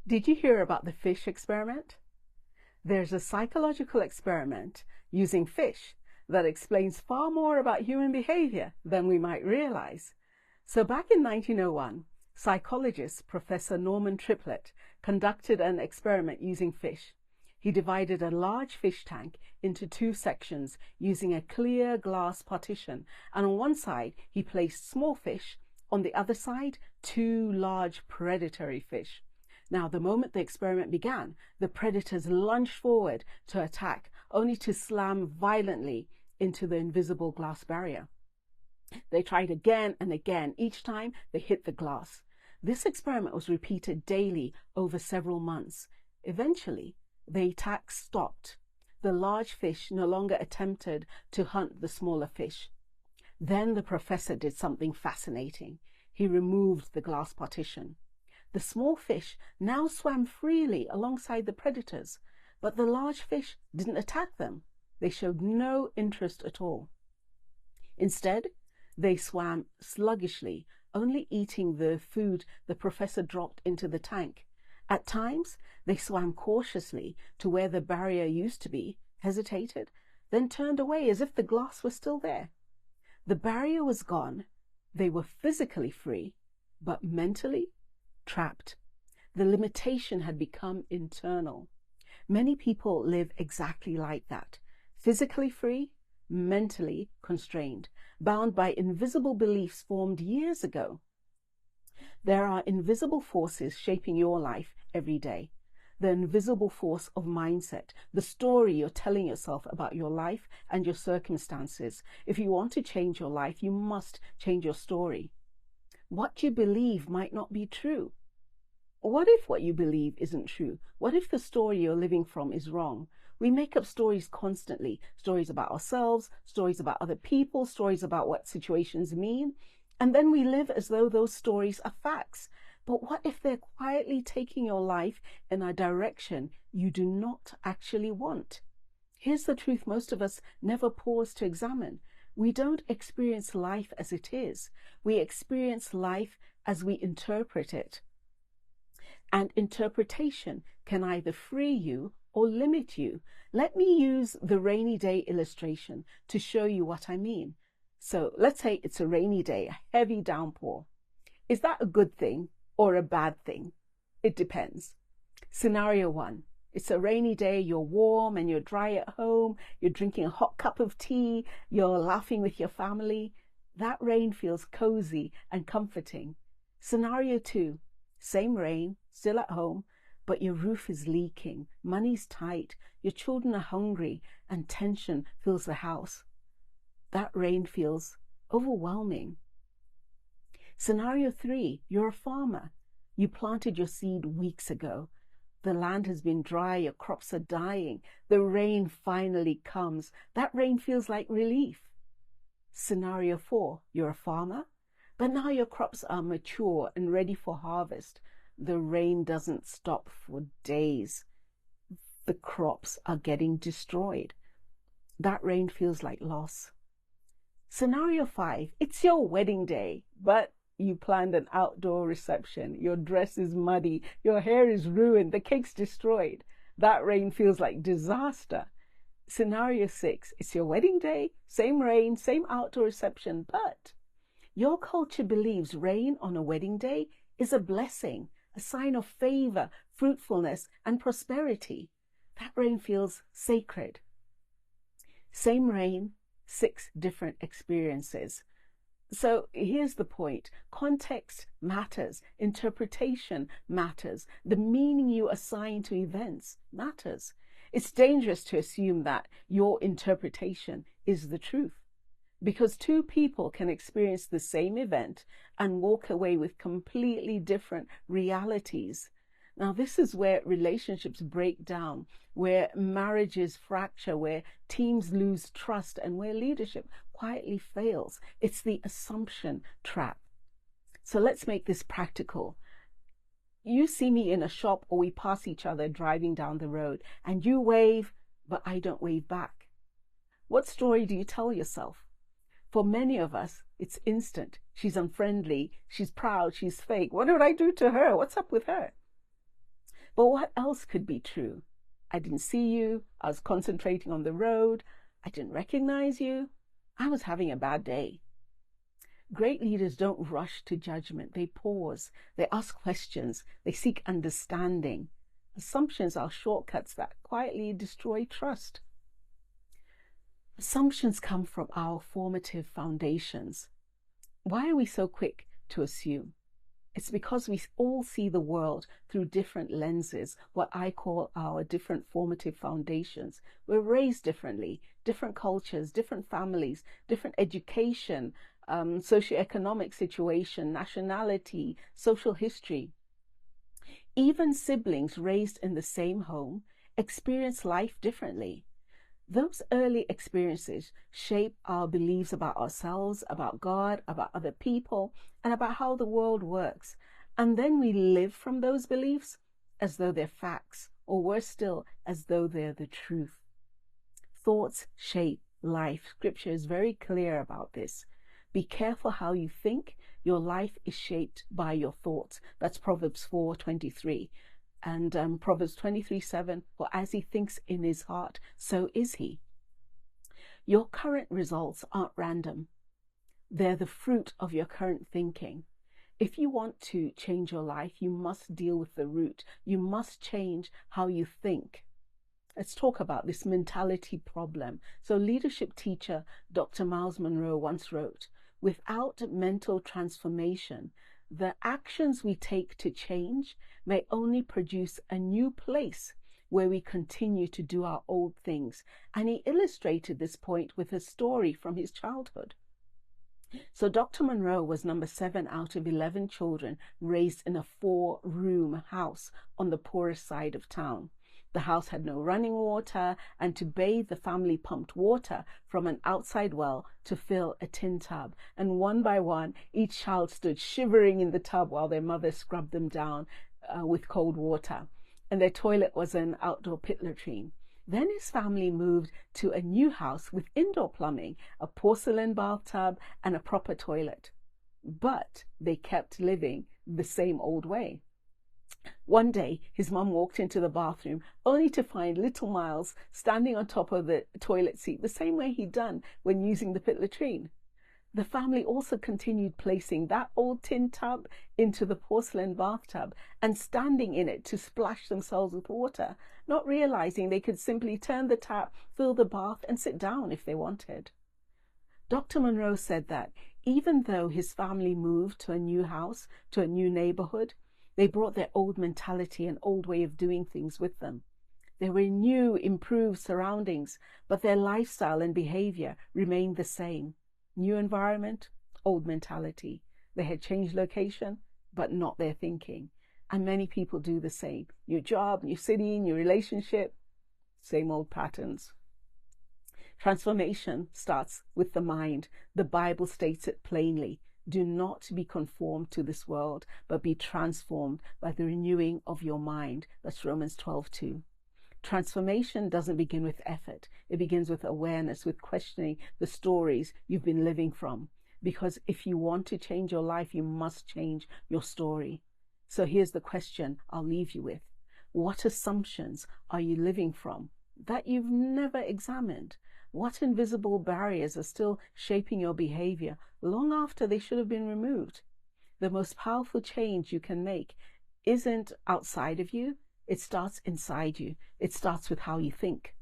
Did you hear about the fish experiment? There's a psychological experiment using fish that explains far more about human behavior than we might realize. So back in 1901, psychologist Professor Norman Triplett conducted an experiment using fish. He divided a large fish tank into two sections using a clear glass partition, and on one side he placed small fish, on the other side two large predatory fish. Now, the moment the experiment began, the predators lunged forward to attack, only to slam violently into the invisible glass barrier. They tried again and again. Each time they hit the glass. This experiment was repeated daily over several months. Eventually, the attacks stopped. The large fish no longer attempted to hunt the smaller fish. Then the professor did something fascinating. He removed the glass partition. The small fish now swam freely alongside the predators, but the large fish didn't attack them. They showed no interest at all. Instead, they swam sluggishly, only eating the food the professor dropped into the tank. At times, they swam cautiously to where the barrier used to be, hesitated, then turned away as if the glass was still there. The barrier was gone. They were physically free, but mentally trapped. The limitation had become internal. Many people live exactly like that. Physically free, mentally constrained, bound by invisible beliefs formed years ago. There are invisible forces shaping your life every day. The invisible force of mindset, the story you're telling yourself about your life and your circumstances. If you want to change your life, you must change your story. What you believe might not be true. What if what you believe isn't true? What if the story you're living from is wrong? We make up stories constantly. Stories about ourselves, stories about other people, stories about what situations mean. And then we live as though those stories are facts. But what if they're quietly taking your life in a direction you do not actually want? Here's the truth most of us never pause to examine. We don't experience life as it is. We experience life as we interpret it. And interpretation can either free you or limit you. Let me use the rainy day illustration to show you what I mean. So let's say it's a rainy day, a heavy downpour. Is that a good thing or a bad thing? It depends. Scenario 1. It's a rainy day, you're warm and you're dry at home, you're drinking a hot cup of tea, you're laughing with your family. That rain feels cozy and comforting. Scenario 2. Same rain, still at home, but your roof is leaking, money's tight, your children are hungry, and tension fills the house. That rain feels overwhelming. Scenario 3, you're a farmer. You planted your seed weeks ago. The land has been dry, your crops are dying. The rain finally comes. That rain feels like relief. Scenario 4, you're a farmer, but now your crops are mature and ready for harvest. The rain doesn't stop for days. The crops are getting destroyed. That rain feels like loss. Scenario 5, it's your wedding day, but you planned an outdoor reception. Your dress is muddy. Your hair is ruined. The cake's destroyed. That rain feels like disaster. Scenario 6, it's your wedding day, same rain, same outdoor reception, but your culture believes rain on a wedding day is a blessing, a sign of favor, fruitfulness, and prosperity. That rain feels sacred. Same rain, 6 different experiences. So here's the point. Context matters. Interpretation matters. The meaning you assign to events matters. It's dangerous to assume that your interpretation is the truth, because two people can experience the same event and walk away with completely different realities. Now, this is where relationships break down, where marriages fracture, where teams lose trust, and where leadership quietly fails. It's the assumption trap. So let's make this practical. You see me in a shop, or we pass each other driving down the road, and you wave, but I don't wave back. What story do you tell yourself? For many of us, it's instant. She's unfriendly, she's proud, she's fake. What did I do to her? What's up with her? But what else could be true? I didn't see you. I was concentrating on the road. I didn't recognize you. I was having a bad day. Great leaders don't rush to judgment. They pause. They ask questions. They seek understanding. Assumptions are shortcuts that quietly destroy trust. Assumptions come from our formative foundations. Why are we so quick to assume? It's because we all see the world through different lenses, what I call our different formative foundations. We're raised differently, different cultures, different families, different education, socioeconomic situation, nationality, social history. Even siblings raised in the same home experience life differently. Those early experiences shape our beliefs about ourselves, about God, about other people, and about how the world works. And then we live from those beliefs as though they're facts, or worse still, as though they're the truth. Thoughts shape life. Scripture is very clear about this. Be careful how you think. Your life is shaped by your thoughts. That's Proverbs 4:23. And Proverbs 23:7, for as he thinks in his heart, so is he. Your current results aren't random. They're the fruit of your current thinking. If you want to change your life, you must deal with the root. You must change how you think. Let's talk about this mentality problem. So leadership teacher Dr. Miles Monroe once wrote, without mental transformation, the actions we take to change may only produce a new place where we continue to do our old things. And he illustrated this point with a story from his childhood. So Dr. Monroe was number 7 out of 11 children raised in a 4-room house on the poorest side of town. The house had no running water, and to bathe, the family pumped water from an outside well to fill a tin tub. And one by one, each child stood shivering in the tub while their mother scrubbed them down with cold water. And their toilet was an outdoor pit latrine. Then his family moved to a new house with indoor plumbing, a porcelain bathtub, and a proper toilet. But they kept living the same old way. One day, his mum walked into the bathroom only to find little Miles standing on top of the toilet seat, the same way he'd done when using the pit latrine. The family also continued placing that old tin tub into the porcelain bathtub and standing in it to splash themselves with water, not realizing they could simply turn the tap, fill the bath, and sit down if they wanted. Dr. Monroe said that even though his family moved to a new house, to a new neighborhood, they brought their old mentality and old way of doing things with them. They were in new, improved surroundings, but their lifestyle and behavior remained the same. New environment, old mentality. They had changed location, but not their thinking. And many people do the same. New job, new city, new relationship, same old patterns. Transformation starts with the mind. The Bible states it plainly. Do not be conformed to this world, but be transformed by the renewing of your mind. That's Romans 12:2. Transformation doesn't begin with effort. It begins with awareness, with questioning the stories you've been living from. Because if you want to change your life, you must change your story. So here's the question I'll leave you with. What assumptions are you living from that you've never examined? What invisible barriers are still shaping your behavior long after they should have been removed? The most powerful change you can make isn't outside of you. It starts inside you. It starts with how you think.